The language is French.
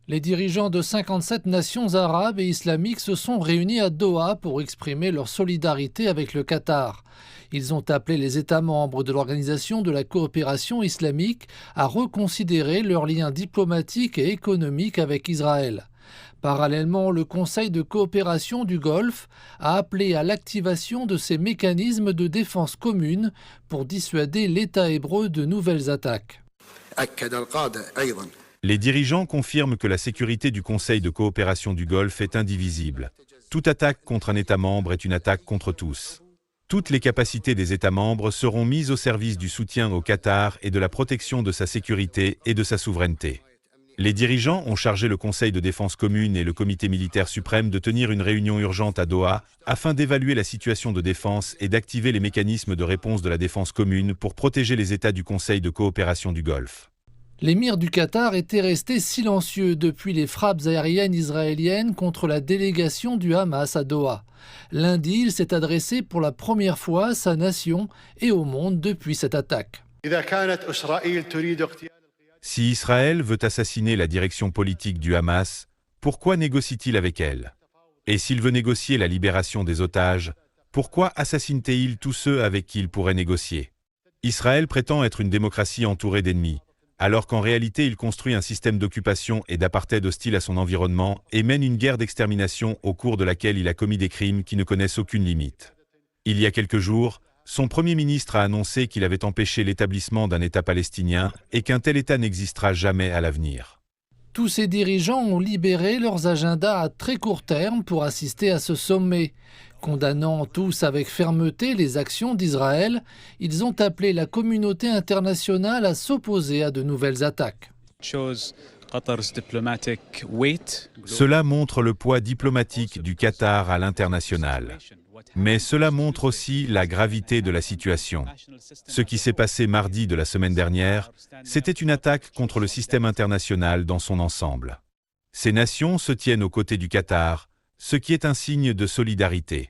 Les dirigeants de 57 nations arabes et islamiques se sont réunis à Doha pour exprimer leur solidarité avec le Qatar. Ils ont appelé les États membres de l'Organisation de la coopération islamique à reconsidérer leurs liens diplomatiques et économiques avec Israël. Parallèlement, le Conseil de coopération du Golfe a appelé à l'activation de ces mécanismes de défense commune pour dissuader l'État hébreu de nouvelles attaques. Les dirigeants confirment que la sécurité du Conseil de coopération du Golfe est indivisible. Toute attaque contre un État membre est une attaque contre tous. Toutes les capacités des États membres seront mises au service du soutien au Qatar et de la protection de sa sécurité et de sa souveraineté. Les dirigeants ont chargé le Conseil de défense commune et le Comité militaire suprême de tenir une réunion urgente à Doha afin d'évaluer la situation de défense et d'activer les mécanismes de réponse de la défense commune pour protéger les États du Conseil de coopération du Golfe. L'émir du Qatar était resté silencieux depuis les frappes aériennes israéliennes contre la délégation du Hamas à Doha. Lundi, il s'est adressé pour la première fois à sa nation et au monde depuis cette attaque. Si Israël veut assassiner la direction politique du Hamas, pourquoi négocie-t-il avec elle? Et s'il veut négocier la libération des otages, pourquoi assassine-t-il tous ceux avec qui il pourrait négocier? Israël prétend être une démocratie entourée d'ennemis, alors qu'en réalité il construit un système d'occupation et d'apartheid hostile à son environnement et mène une guerre d'extermination au cours de laquelle il a commis des crimes qui ne connaissent aucune limite. Il y a quelques jours, son Premier ministre a annoncé qu'il avait empêché l'établissement d'un État palestinien et qu'un tel État n'existera jamais à l'avenir. Tous ces dirigeants ont libéré leurs agendas à très court terme pour assister à ce sommet. Condamnant tous avec fermeté les actions d'Israël, ils ont appelé la communauté internationale à s'opposer à de nouvelles attaques. Cela montre le poids diplomatique du Qatar à l'international. Mais cela montre aussi la gravité de la situation. Ce qui s'est passé mardi de la semaine dernière, c'était une attaque contre le système international dans son ensemble. Ces nations se tiennent aux côtés du Qatar, ce qui est un signe de solidarité.